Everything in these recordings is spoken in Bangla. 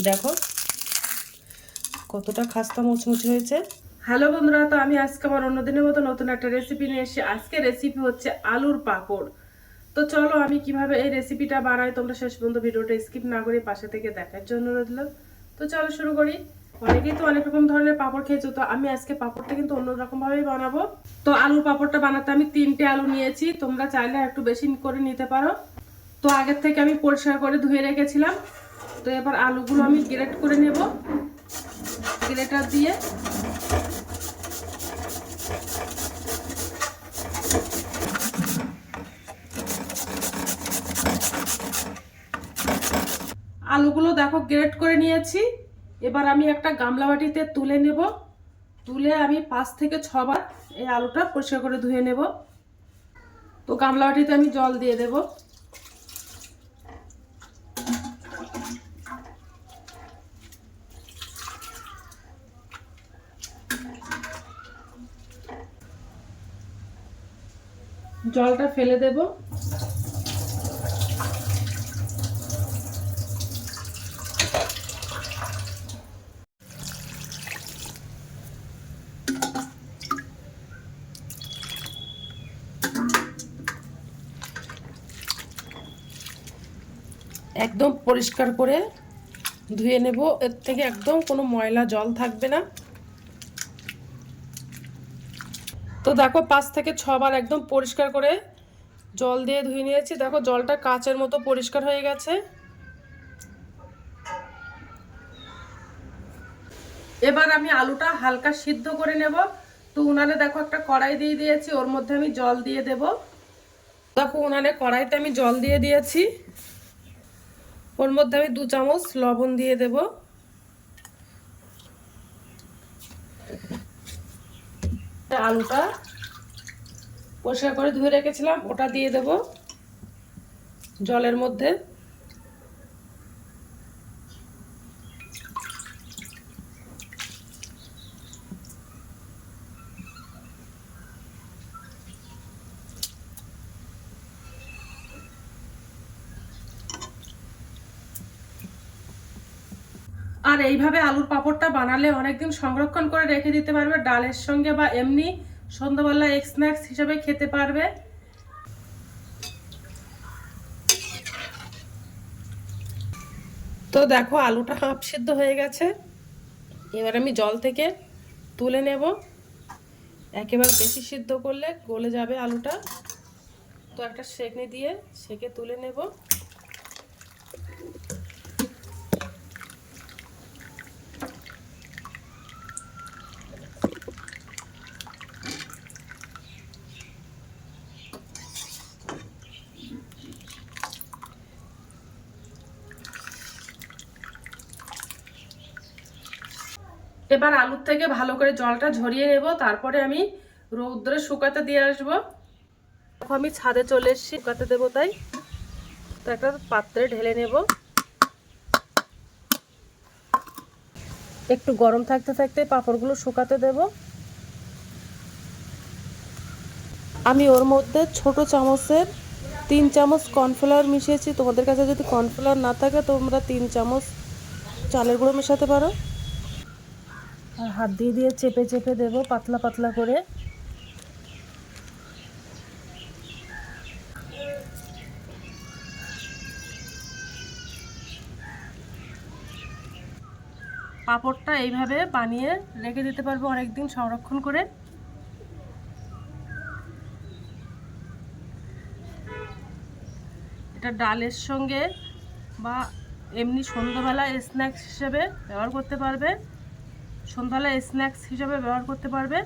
দেখো কতটা খাস্তা মুচমুচে হয়েছে। হ্যালো বন্ধুরা, তো আমি আজকে আমার অন্যদিনের মতো নতুন একটা রেসিপি নিয়ে এসেছি। আজকে রেসিপি হচ্ছে আলুর পাঁপড়। তো চলো আমি কিভাবে এই রেসিপিটা বানাই তোমরা শেষ পর্যন্ত ভিডিওটা স্কিপ না করে পাশে থেকে দেখার জন্য রইল। তো চলো শুরু করি। অনেকেই তো অনেক রকম ধরনের পাঁপড় খেয়েছো, তো আমি আজকে পাঁপড়টা কিন্তু অন্যরকম ভাবেই বানাবো। তো আলুর পাঁপড়টা বানাতে আমি 3টে আলু নিয়েছি, তোমরা চাইলে একটু বেশি করে নিতে পারো। তো আগের থেকে আমি পরিষ্কার করে ধুয়ে রেখেছিলাম। তো এবার আলুগুলো আমি গ্রেট করে নেব গ্রেটার দিয়ে। আলুগুলো দেখো গ্রেট করে নিয়েছি। এবার আমি একটা গামলা বাটিতে তুলে নেব। তুলে আমি 5 থেকে 6 বার এই আলুটা পরিষ্কার করে ধুয়ে নেব। তো গামলা বাটিতে আমি জল দিয়ে দেব। জলটা ফেলে দেব। একদম পরিষ্কার করে ধুয়ে নেব, এর থেকে একদম কোনো ময়লা জল থাকবে না। তো দেখো 5 থেকে 6 বার একদম পরিষ্কার করে জল দিয়ে ধুয়ে নিয়েছি। দেখো জলটা কাচের মতো পরিষ্কার হয়ে গেছে। এবার আমি আলুটা হালকা সিদ্ধ করে নেব। তো উনানে দেখো একটা কড়াই দিয়ে দিয়েছি, ওর মধ্যে আমি জল দিয়ে দেব। দেখো উনানে কড়াইতে আমি জল দিয়ে দিয়েছি, ওর মধ্যে আমি 2 চামচ লবণ দিয়ে দেব। আলুটা পরিষ্কার করে ধুয়ে রেখেছিলাম ওটা দিয়ে দেব জলের মধ্যে। আর এইভাবে আলুর পাঁপড়টা বানালে অনেকদিন সংরক্ষণ করে রেখে দিতে পারবে, ডালের সঙ্গে বা এমনি সন্ধ্যাবেলা স্ন্যাক্স হিসেবে খেতে পারবে। তো দেখো আলুটা হাফ সিদ্ধ হয়ে গেছে। এবার আমি জল থেকে তুলে নেব। একেবারে বেশি সিদ্ধ করলে গলে যাবে আলুটা। তো একটা সেঁকনি দিয়ে সেঁকে তুলে নেব। এবার আলুর থেকে ভালো করে জলটা ঝরিয়ে নেব, তারপরে আমি রৌদ্রে শুকাতে দিয়ে আসবো। এখন আমি ছাদে চলে এসেছি শুকাতে দেবো, তাই তো একটা পাত্রে ঢেলে নেব। একটু গরম থাকতে থাকতে পাঁপড়গুলো শুকাতে দেব। আমি ওর মধ্যে ছোট চামচের 3 চামচ কর্নফ্লাওয়ার মিশিয়েছি। তোমাদের কাছে যদি কর্নফ্লাওয়ার না থাকে তোমরা 3 চামচ চালের গুঁড়ো মেশাতে পারো। আর হাত দিয়ে দিয়ে চেপে চেপে দেব পাতলা পাতলা করে। পাঁপড়টা এইভাবে বানিয়ে রেখে দিতে পারবো অনেকদিন সংরক্ষণ করে। এটা ডালের সঙ্গে বা এমনি সন্ধ্যাবেলা স্ন্যাক্স হিসেবে ব্যবহার করতে পারবে। সন্ধ্যাবেলা স্ন্যাক্স হিসেবে ব্যবহার করতে পারবে।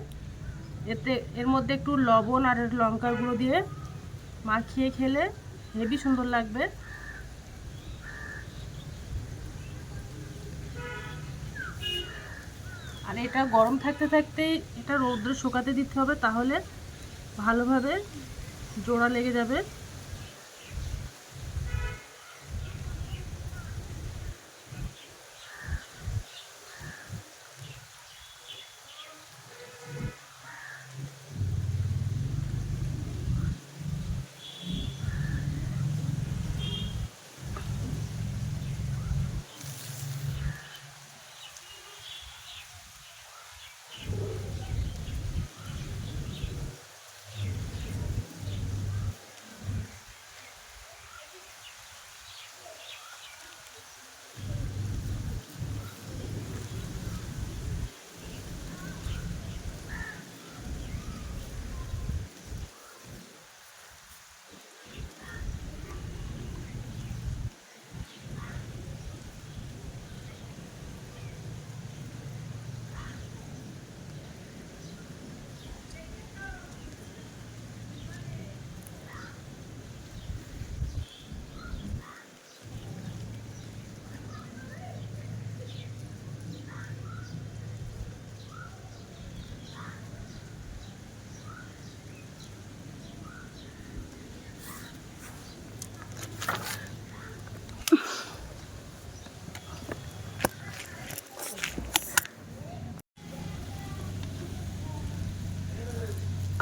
এতে এর মধ্যে একটু লবণ আর লঙ্কার গুঁড়ো দিয়ে মাখিয়ে খেলে হেবি সুন্দর লাগবে। আর এটা গরম থাকতে থাকতেই এটা রৌদ্রে শুকাতে দিতে হবে, তাহলে ভালোভাবে জোড়া লেগে যাবে।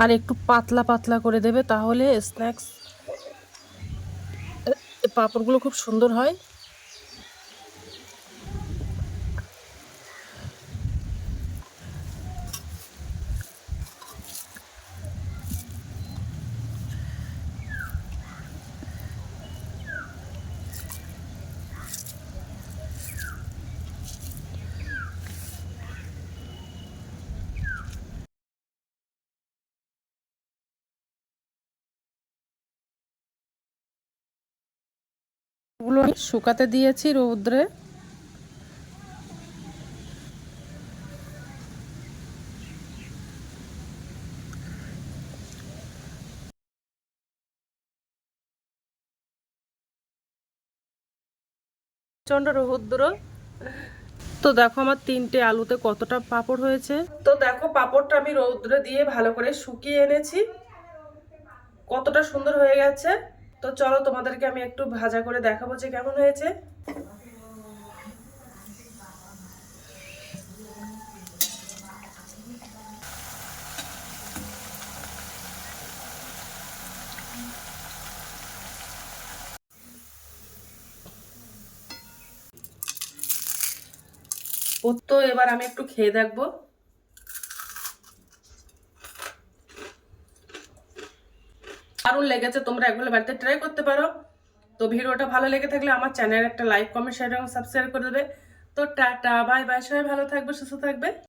আর একটু পাতলা পাতলা করে দেবে, তাহলে স্ন্যাক্স পাঁপড়গুলো খুব সুন্দর হয়। ওগুলো শুকাতে দিয়েছি রৌদ্রে। প্রচন্ড রৌদ্র। তো দেখো আমার 3টে আলুতে কতটা পাঁপড় হয়েছে। তো দেখো পাঁপড়টা আমি রৌদ্রে দিয়ে ভালো করে শুকিয়ে এনেছি, কতটা সুন্দর হয়ে গেছে। তো চলো তোমাদেরকে আমি একটু ভাজা করে দেখাবো যে কেমন হয়েছে। তো এবার আমি একটু খেয়ে দেখবো। দারুণ লেগেছে, তোমরা একবার বাড়িতে ট্রাই করতে পারো। তো ভিডিওটা ভালো লেগে থাকলে আমার চ্যানেলে একটা লাইক, কমেন্ট, শেয়ার এবং সাবস্ক্রাইব করে দেবে। তো টাটা, বাই বাই, সবাই ভালো থাকবে, সুস্থ থাকবে।